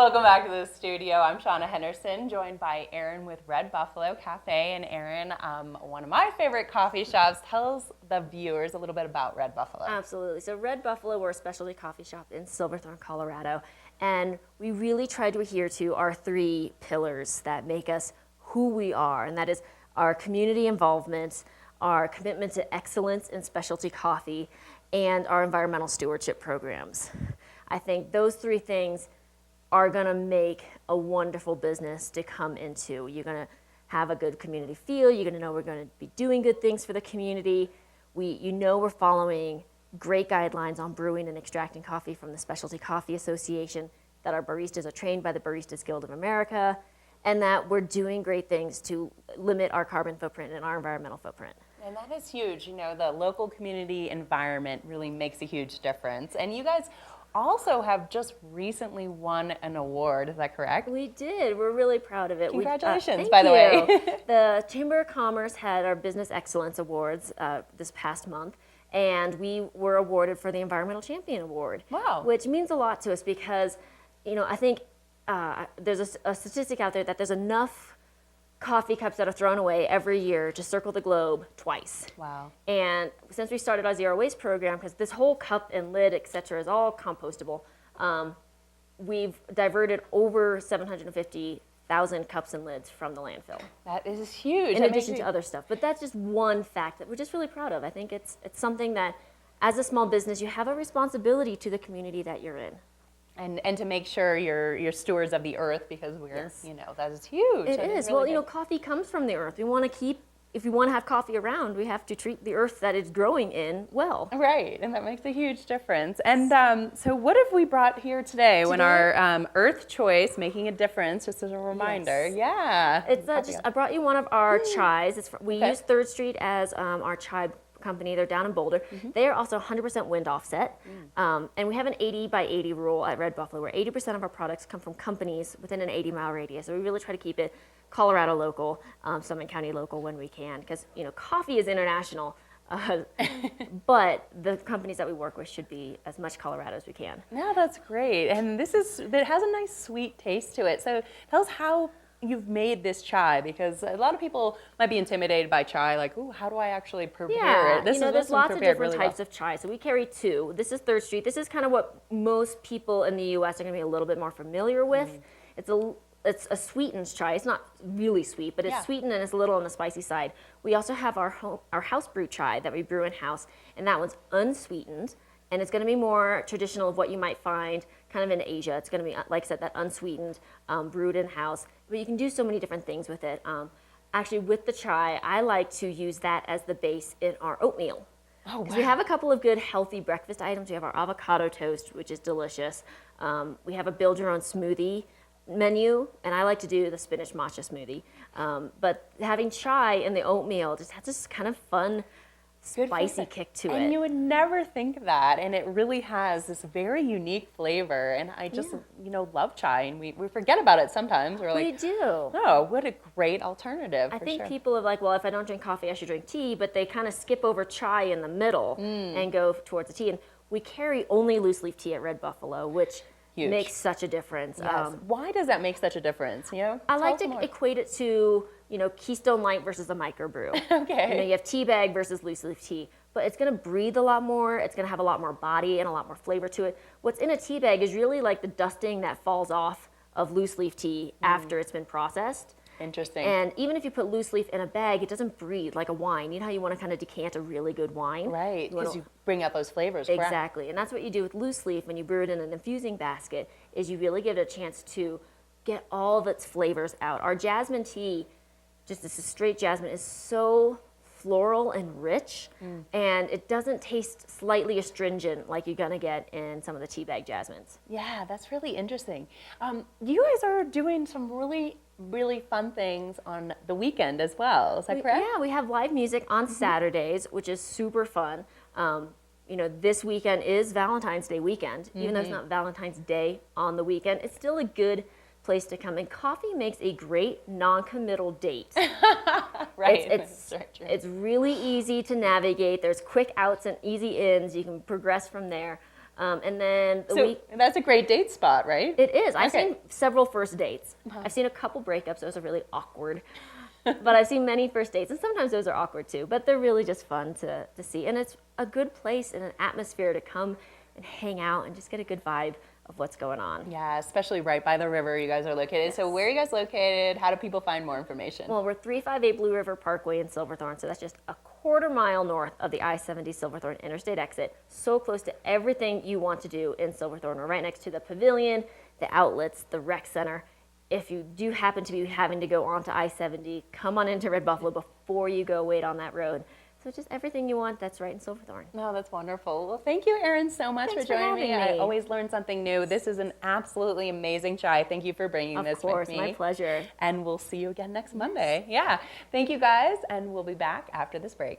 Welcome back to the studio. I'm Shauna Henderson, joined by Erin with Red Buffalo Cafe. And Erin, one of my favorite coffee shops, tells the viewers a little bit about Red Buffalo. Absolutely. So Red Buffalo, we're a specialty coffee shop in Silverthorne, Colorado. And we really try to adhere to our three pillars that make us who we are. And that is our community involvement, our commitment to excellence in specialty coffee, and our environmental stewardship programs. I think those three things are going to make a wonderful business to come into. You're going to have a good community feel. You're going to know we're going to be doing good things for the community. We're following great guidelines on brewing and extracting coffee from the Specialty Coffee Association, that our baristas are trained by the Baristas Guild of America, and that we're doing great things to limit our carbon footprint and our environmental footprint. And that is huge. You know, the local community environment really makes a huge difference. And you guys also have just recently won an award, is that correct? We did. We're really proud of it. Congratulations, by the way. The Chamber of Commerce had our Business Excellence Awards this past month, and we were awarded for the Environmental Champion Award. Wow. Which means a lot to us because, I think there's a statistic out there that there's enough coffee cups that are thrown away every year to circle the globe twice. Wow. And since we started our zero waste program, because this whole cup and lid, et cetera, is all compostable, we've diverted over 750,000 cups and lids from the landfill. That is huge. In addition to other stuff. But that's just one fact that we're just really proud of. I think it's something that, as a small business, you have a responsibility to the community that you're in. And to make sure you're stewards of the earth, because we're, that is huge. It is. Really well, coffee comes from the earth. If we want to have coffee around, we have to treat the earth that it's growing in well. Right, and that makes a huge difference. And so what have we brought here today? When our Earth Choice, making a difference, just as a reminder. Yes. Yeah. It's I brought you one of our chais. We use Third Street as our chai company. They're down in Boulder. They are also 100% wind offset. And we have an 80 by 80 rule at Red Buffalo, where 80% of our products come from companies within an 80-mile radius. So we really try to keep it Colorado local, Summit County local when we can, because coffee is international. But the companies that we work with should be as much Colorado as we can. No, that's great. And it has a nice sweet taste to it. So tell us how you've made this chai, because a lot of people might be intimidated by chai, like, ooh, how do I actually prepare it? There's lots of different types of chai. So we carry two. This is Third Street. This is kind of what most people in the U.S. are going to be a little bit more familiar with. It's a sweetened chai. It's not really sweet, but it's sweetened and it's a little on the spicy side. We also have our house brew chai that we brew in house, and that one's unsweetened. And it's going to be more traditional of what you might find kind of in Asia. It's going to be, like I said, that unsweetened, brewed in-house. But you can do so many different things with it. Actually, with the chai, I like to use that as the base in our oatmeal. Oh, wow. We have a couple of good healthy breakfast items. We have our avocado toast, which is delicious. We have a build-your-own smoothie menu, and I like to do the spinach matcha smoothie. But having chai in the oatmeal just has this kind of fun, spicy kick to it. And you would never think that, and it really has this very unique flavor, and I just, love chai, and we forget about it sometimes. We're like, we do. Oh, what a great alternative. I think people are like, well, if I don't drink coffee, I should drink tea, but they kind of skip over chai in the middle and go towards the tea. And we carry only loose leaf tea at Red Buffalo, which makes such a difference. Yes. Why does that make such a difference? I like to equate it to, Keystone Light versus a microbrew. Okay. You have tea bag versus loose leaf tea, but it's going to breathe a lot more. It's going to have a lot more body and a lot more flavor to it. What's in a tea bag is really like the dusting that falls off of loose leaf tea after it's been processed. Interesting. And even if you put loose leaf in a bag, it doesn't breathe like a wine. You know how you want to kind of decant a really good wine? Right, because you bring out those flavors. Exactly, and that's what you do with loose leaf when you brew it in an infusing basket, is you really give it a chance to get all of its flavors out. Our jasmine tea, just this straight jasmine, is so floral and rich, and it doesn't taste slightly astringent like you're gonna get in some of the tea bag jasmines. Yeah, that's really interesting. You guys are doing some really fun things on the weekend as well. Is that correct? Yeah, we have live music on Saturdays, which is super fun. This weekend is Valentine's Day weekend. Even though it's not Valentine's Day on the weekend, it's still a good place to come. And coffee makes a great non-committal date. Right. It's really easy to navigate. There's quick outs and easy ins. You can progress from there. And then the So week. that's a great date spot, right? It is. I've Okay. seen several first dates. I've seen a couple breakups. Those are really awkward. But I've seen many first dates, and sometimes those are awkward too. But they're really just fun to see. And it's a good place and an atmosphere to come and hang out and just get a good vibe of what's going on. Yeah, especially right by the river you guys are located. So where are you guys located? How do people find more information? Well, we're 358 Blue River Parkway in Silverthorne, so that's just a quarter mile north of the I-70 Silverthorne interstate exit. So close to everything you want to do in Silverthorne. We're right next to the pavilion, the outlets, the rec center. If you do happen to be having to go onto I-70, come on into Red Buffalo before you go wait on that road. So just everything you want, that's right in Silverthorne. No, that's wonderful. Well, thank you, Erin, so much Thanks for joining me. having I me. always learn something new. This is an absolutely amazing chai. Thank you for bringing Of this course, with me. my pleasure. And we'll see you again next Monday. Yeah. Thank you, guys, and we'll be back after this break.